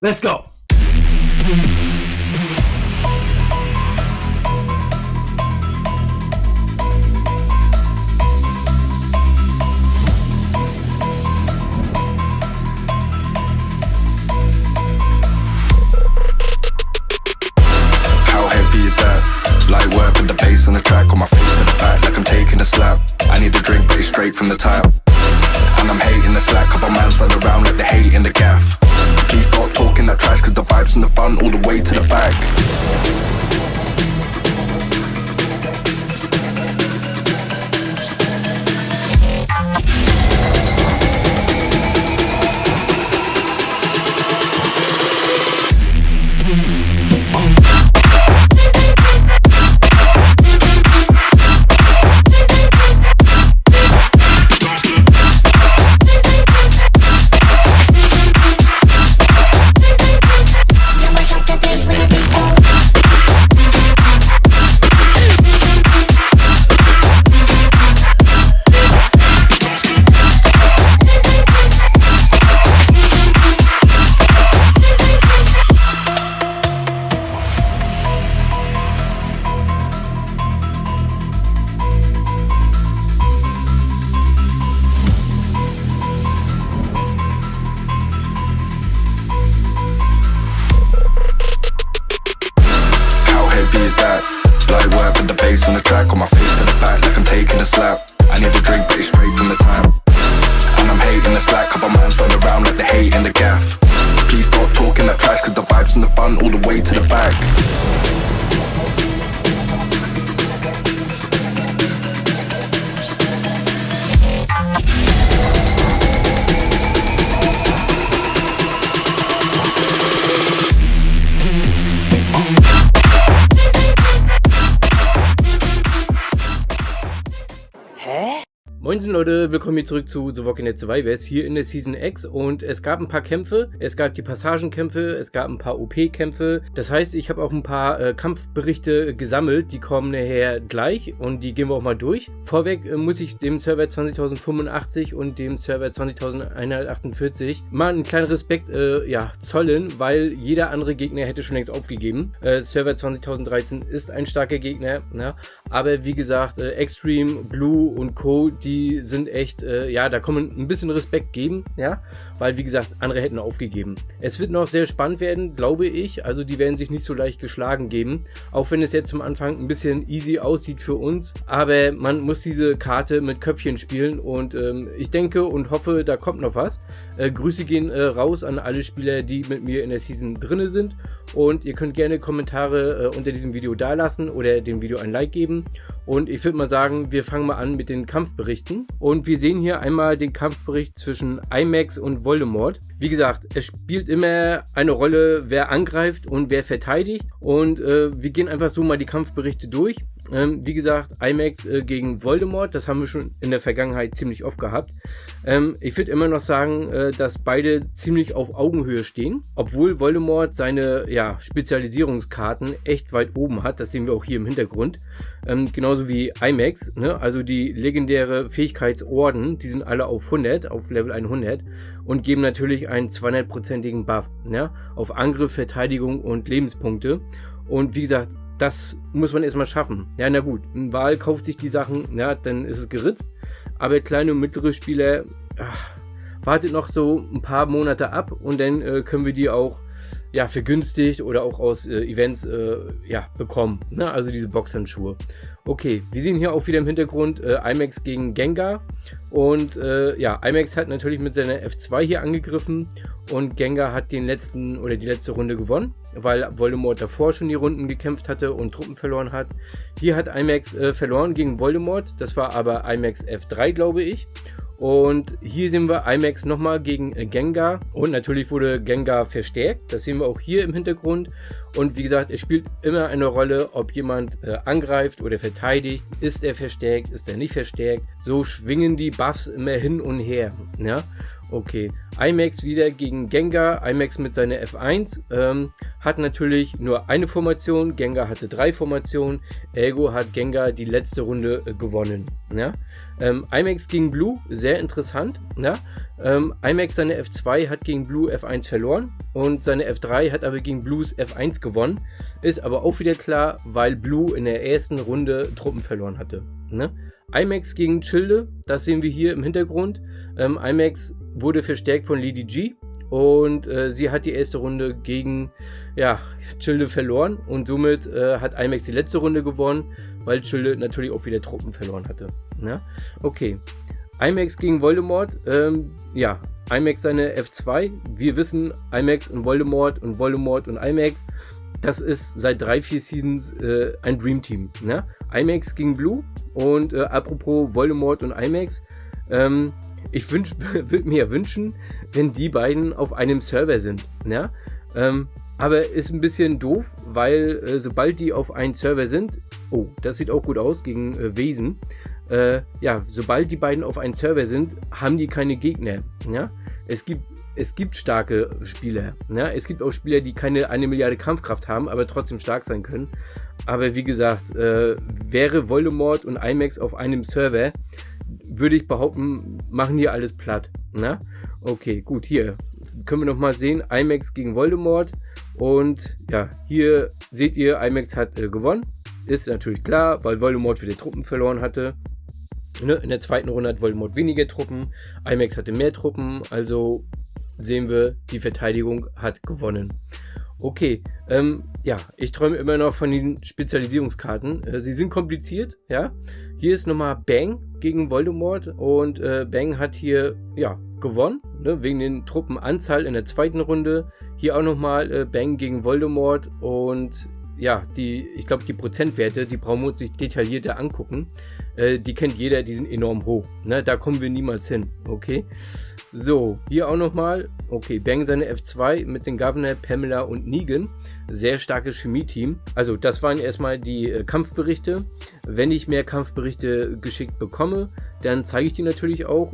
Let's go! How heavy is that? Light work with the bass on the track, on my face to the back like I'm taking a slap. I need a drink but it's straight from the tap. And I'm hating the slack, couple man slide around like they hate in the gaff. Please stop talking that trash, cause the vibes in the front all the way to the back. Is that light work with the bass on the track, on my face to the back like I'm taking a slap. I need a drink but it's straight from the tap. And I'm hating the slack, couple man slide around like they hate in the gaff. Please stop talking that trash, cause the vibes in the front all the way to the back. Moinsen Leute, willkommen hier zurück zu The Walking Dead Survivors hier in der Season X und es gab ein paar Kämpfe, es gab die Passagenkämpfe, es gab ein paar OP-Kämpfe, das heißt, ich habe auch ein paar Kampfberichte gesammelt, die kommen nachher gleich und die gehen wir auch mal durch. Vorweg muss ich dem Server 20.085 und dem Server 20.148 mal einen kleinen Respekt zollen, weil jeder andere Gegner hätte schon längst aufgegeben. Server 20.013 ist ein starker Gegner, ja, aber wie gesagt, Extreme, Blue und Co., die sind echt, da kann man ein bisschen Respekt geben, ja, weil wie gesagt, andere hätten aufgegeben. Es wird noch sehr spannend werden, glaube ich, also die werden sich nicht so leicht geschlagen geben, auch wenn es jetzt zum Anfang ein bisschen easy aussieht für uns, aber man muss diese Karte mit Köpfchen spielen und ich denke und hoffe, da kommt noch was. Grüße gehen raus an alle Spieler, die mit mir in der Season drinne sind und ihr könnt gerne Kommentare unter diesem Video dalassen oder dem Video ein Like geben und ich würde mal sagen, wir fangen mal an mit den Kampfberichten und wir sehen hier einmal den Kampfbericht zwischen Imax und Voldemort. Wie gesagt, es spielt immer eine Rolle, wer angreift und wer verteidigt und wir gehen einfach so mal die Kampfberichte durch. Wie gesagt, Imax gegen Voldemort, das haben wir schon in der Vergangenheit ziemlich oft gehabt. Ich würde immer noch sagen, dass beide ziemlich auf Augenhöhe stehen, obwohl Voldemort seine Spezialisierungskarten echt weit oben hat, das sehen wir auch hier im Hintergrund. Genauso wie Imax, ne? Also die legendäre Fähigkeitsorden, die sind alle auf 100, auf Level 100 und geben natürlich einen 200%igen Buff, ne? Auf Angriff, Verteidigung und Lebenspunkte. Und wie gesagt, das muss man erstmal schaffen. Ja, na gut, ein Wal kauft sich die Sachen, ja, dann ist es geritzt. Aber kleine und mittlere Spieler, wartet noch so ein paar Monate ab und dann können wir die auch vergünstigt oder auch aus Events bekommen. Ne? Also diese Boxhandschuhe. Okay, wir sehen hier auch wieder im Hintergrund Imax gegen Gengar. Und Imax hat natürlich mit seiner F2 hier angegriffen und Gengar hat die letzte Runde gewonnen, weil Voldemort davor schon die Runden gekämpft hatte und Truppen verloren hat. Hier hat Imax verloren gegen Voldemort, das war aber Imax F3, glaube ich. Und hier sehen wir Imax nochmal gegen Gengar und natürlich wurde Gengar verstärkt, das sehen wir auch hier im Hintergrund und wie gesagt, es spielt immer eine Rolle, ob jemand angreift oder verteidigt, ist er verstärkt, ist er nicht verstärkt, so schwingen die Buffs immer hin und her, ja? Okay, IMAX wieder gegen Gengar. IMAX mit seiner F1 hat natürlich nur eine Formation, Gengar hatte 3 Formationen, ergo hat Gengar die letzte Runde gewonnen. Ja? IMAX gegen Blue, sehr interessant. Ja? IMAX seine F2 hat gegen Blue F1 verloren und seine F3 hat aber gegen Blues F1 gewonnen. Ist aber auch wieder klar, weil Blue in der ersten Runde Truppen verloren hatte. Ne? IMAX gegen Childe, das sehen wir hier im Hintergrund. IMAX wurde verstärkt von Lady G und sie hat die erste Runde gegen Childe verloren und somit hat IMAX die letzte Runde gewonnen, weil Childe natürlich auch wieder Truppen verloren hatte. Ja? Okay, IMAX gegen Voldemort, IMAX seine F2, wir wissen IMAX und Voldemort und IMAX, das ist seit 3-4 Seasons ein Dream Team. Ne? IMAX gegen Blue und apropos Voldemort und IMAX, ich würde mir wünschen, wenn die beiden auf einem Server sind. Ja? Aber ist ein bisschen doof, weil sobald die auf einem Server sind, oh, das sieht auch gut aus gegen Wesen, sobald die beiden auf einem Server sind, haben die keine Gegner. Ja? Es gibt starke Spieler. Ja? Es gibt auch Spieler, die keine 1 Milliarde Kampfkraft haben, aber trotzdem stark sein können. Aber wie gesagt, wäre Voldemort und IMAX auf einem Server, würde ich behaupten, machen hier alles platt. Na? Okay, gut, hier können wir nochmal sehen, IMAX gegen Voldemort. Und ja, hier seht ihr, IMAX hat gewonnen. Ist natürlich klar, weil Voldemort wieder Truppen verloren hatte. Ne? In der zweiten Runde hat Voldemort weniger Truppen, IMAX hatte mehr Truppen, also sehen wir, die Verteidigung hat gewonnen. Okay, ich träume immer noch von den Spezialisierungskarten. Sie sind kompliziert, ja. Hier ist nochmal Bang gegen Voldemort und Bang hat hier, gewonnen, ne, wegen den Truppenanzahl in der zweiten Runde. Hier auch nochmal Bang gegen Voldemort und ich glaube, die Prozentwerte, die brauchen wir uns nicht detaillierter angucken. Die kennt jeder, die sind enorm hoch. Ne? Da kommen wir niemals hin, okay? So, hier auch nochmal, okay, Bang seine F2 mit den Governor, Pamela und Negan. Sehr starkes Chemie-Team. Also das waren erstmal die Kampfberichte. Wenn ich mehr Kampfberichte geschickt bekomme, dann zeige ich die natürlich auch.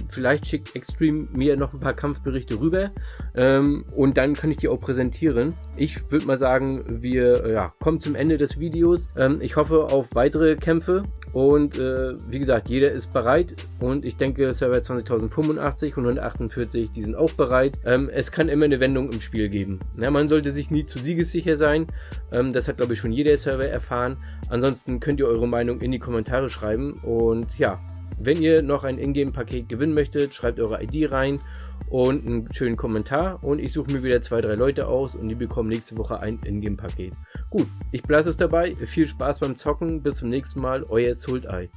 Vielleicht schickt Extreme mir noch ein paar Kampfberichte rüber und dann kann ich die auch präsentieren. Ich würde mal sagen, wir kommen zum Ende des Videos. Ich hoffe auf weitere Kämpfe und wie gesagt, jeder ist bereit und ich denke Server 20.085 und 148, die sind auch bereit. Es kann immer eine Wendung im Spiel geben. Ja, man sollte sich nie zu siegessicher sein. Das hat, glaube ich, schon jeder Server erfahren. Ansonsten könnt ihr eure Meinung in die Kommentare schreiben und wenn ihr noch ein Ingame-Paket gewinnen möchtet, schreibt eure ID rein und einen schönen Kommentar und ich suche mir wieder 2-3 Leute aus und die bekommen nächste Woche ein Ingame-Paket. Gut, ich belasse es dabei. Viel Spaß beim Zocken. Bis zum nächsten Mal. Euer Sultai.